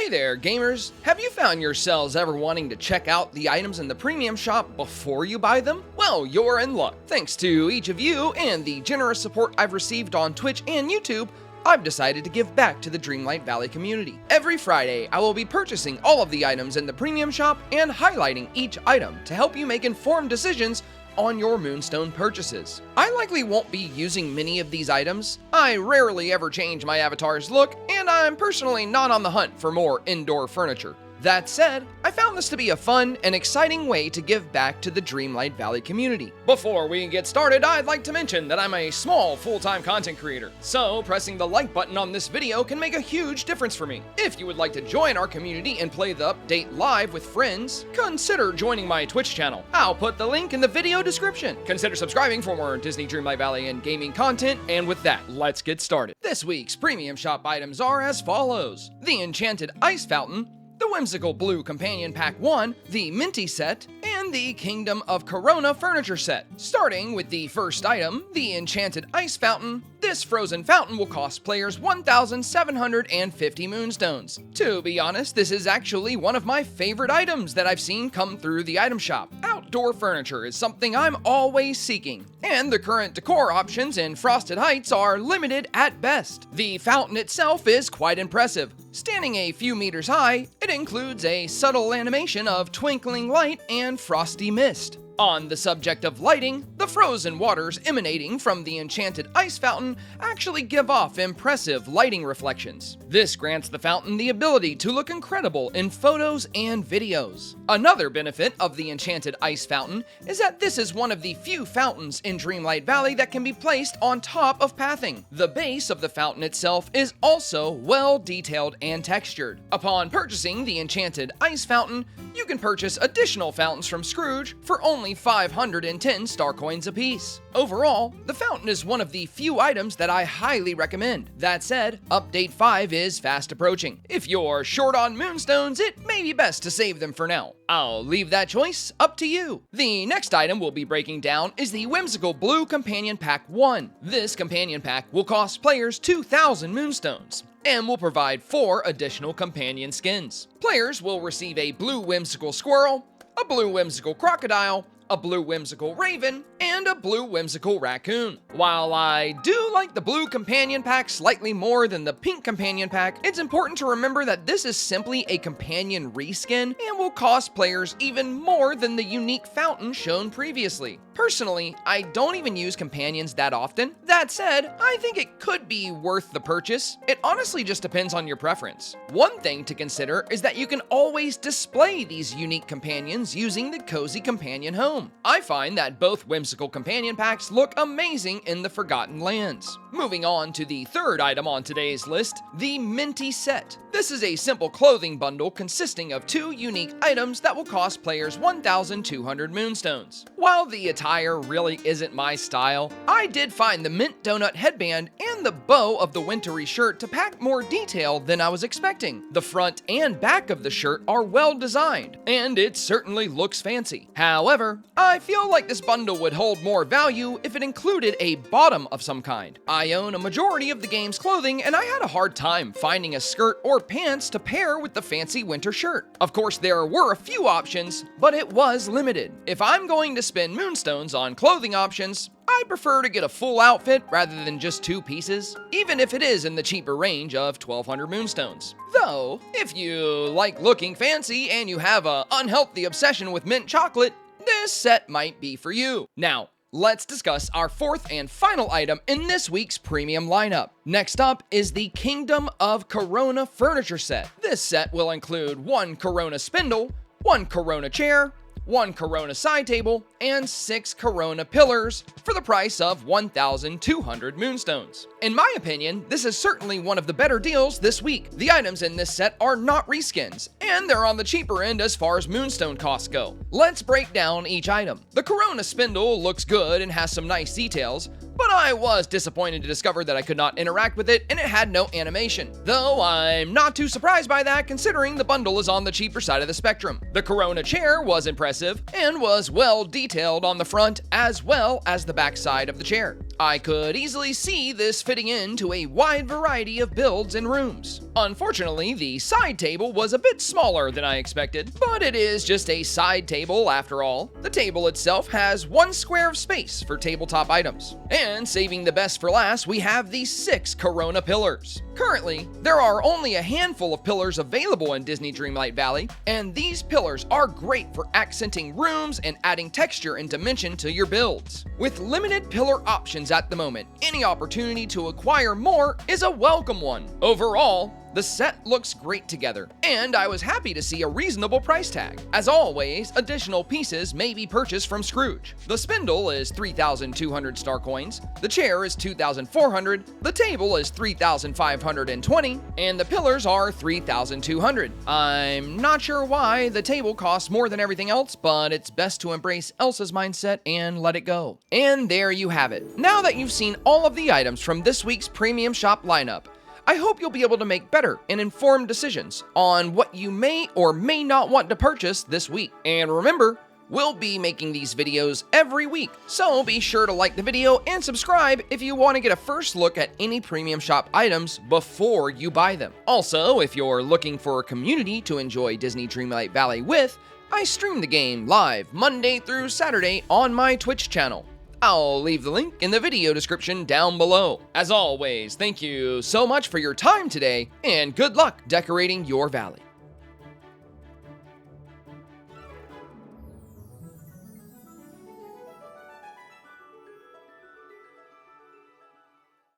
Hey there, gamers! Have you found yourselves ever wanting to check out the items in the premium shop before you buy them? Well, you're in luck. Thanks to each of you and the generous support I've received on Twitch and YouTube, I've decided to give back to the Dreamlight Valley community. Every Friday, I will be purchasing all of the items in the premium shop and highlighting each item to help you make informed decisions on your Moonstone purchases. I likely won't be using many of these items. I rarely ever change my avatar's look, and I'm personally not on the hunt for more indoor furniture. That said, I found this to be a fun and exciting way to give back to the Dreamlight Valley community. Before we get started, I'd like to mention that I'm a small full-time content creator, so pressing the like button on this video can make a huge difference for me. If you would like to join our community and play the update live with friends, consider joining my Twitch channel. I'll put the link in the video description. Consider subscribing for more Disney Dreamlight Valley and gaming content, and with that, let's get started. This week's premium shop items are as follows: the Enchanted Ice Fountain, the Whimsical Blue Companion Pack 1, the Minty set, and the Kingdom of Corona furniture set. Starting with the first item, the Enchanted Ice Fountain, this frozen fountain will cost players 1,750 Moonstones. To be honest, this is actually one of my favorite items that I've seen come through the item shop. Outdoor furniture is something I'm always seeking, and the current decor options in Frosted Heights are limited at best. The fountain itself is quite impressive. Standing a few meters high, it includes a subtle animation of twinkling light and frosty mist. On the subject of lighting, the frozen waters emanating from the Enchanted Ice Fountain actually give off impressive lighting reflections. This grants the fountain the ability to look incredible in photos and videos. Another benefit of the Enchanted Ice Fountain is that this is one of the few fountains in Dreamlight Valley that can be placed on top of pathing. The base of the fountain itself is also well detailed and textured. Upon purchasing the Enchanted Ice Fountain, you can purchase additional fountains from Scrooge for only 510 star coins apiece. Overall, the fountain is one of the few items that I highly recommend. That said, Update 5 is fast approaching. If you're short on Moonstones, it may be best to save them for now. I'll leave that choice up to you. The next item we'll be breaking down is the Whimsical Blue Companion Pack 1. This companion pack will cost players 2,000 Moonstones and will provide 4 additional companion skins. Players will receive a blue whimsical squirrel, a blue whimsical crocodile, a blue whimsical raven, and a blue whimsical raccoon. While I do like the blue companion pack slightly more than the pink companion pack, it's important to remember that this is simply a companion reskin and will cost players even more than the unique fountain shown previously. Personally, I don't even use companions that often. That said, I think it could be worth the purchase. It honestly just depends on your preference. One thing to consider is that you can always display these unique companions using the Cozy Companion Home. I find that both whimsical companion packs look amazing in the Forgotten Lands. Moving on to the third item on today's list, the Minty set. This is a simple clothing bundle consisting of 2 unique items that will cost players 1,200 Moonstones. While the attire really isn't my style, I did find the mint donut headband and the bow of the wintry shirt to pack more detail than I was expecting. The front and back of the shirt are well designed, and it certainly looks fancy. However, I feel like this bundle would hold more value if it included a bottom of some kind. I own a majority of the game's clothing, and I had a hard time finding a skirt or pants to pair with the fancy winter shirt. Of course, there were a few options, but it was limited. If I'm going to spend Moonstones on clothing options, I prefer to get a full outfit rather than just 2 pieces, even if it is in the cheaper range of 1,200 Moonstones. Though, if you like looking fancy and you have an unhealthy obsession with mint chocolate, this set might be for you. Now, let's discuss our fourth and final item in this week's premium lineup. Next up is the Kingdom of Corona furniture set. This set will include 1 Corona spindle, 1 Corona chair, 1 Corona side table, and 6 Corona pillars for the price of 1,200 Moonstones. In my opinion, this is certainly one of the better deals this week. The items in this set are not reskins, and they're on the cheaper end as far as Moonstone costs go. Let's break down each item. The Corona spindle looks good and has some nice details, but I was disappointed to discover that I could not interact with it and it had no animation. Though I'm not too surprised by that considering the bundle is on the cheaper side of the spectrum. The Corona chair was impressive and was well detailed on the front as well as the back side of the chair. I could easily see this fitting into a wide variety of builds and rooms. Unfortunately, the side table was a bit smaller than I expected, but it is just a side table after all. The table itself has 1 square of space for tabletop items. And saving the best for last, we have the 6 Corona pillars. Currently, there are only a handful of pillars available in Disney Dreamlight Valley, and these pillars are great for accenting rooms and adding texture and dimension to your builds. With limited pillar options at the moment, any opportunity to acquire more is a welcome one. Overall, the set looks great together, and I was happy to see a reasonable price tag. As always, additional pieces may be purchased from Scrooge. The spindle is 3,200 star coins, the chair is 2,400, the table is 3,520, and the pillars are 3,200. I'm not sure why the table costs more than everything else, but it's best to embrace Elsa's mindset and let it go. And there you have it. Now that you've seen all of the items from this week's premium shop lineup, I hope you'll be able to make better and informed decisions on what you may or may not want to purchase this week. And remember, we'll be making these videos every week, so be sure to like the video and subscribe if you want to get a first look at any premium shop items before you buy them. Also, if you're looking for a community to enjoy Disney Dreamlight Valley with, I stream the game live Monday through Saturday on my Twitch channel. I'll leave the link in the video description down below. As always, thank you so much for your time today, and good luck decorating your valley.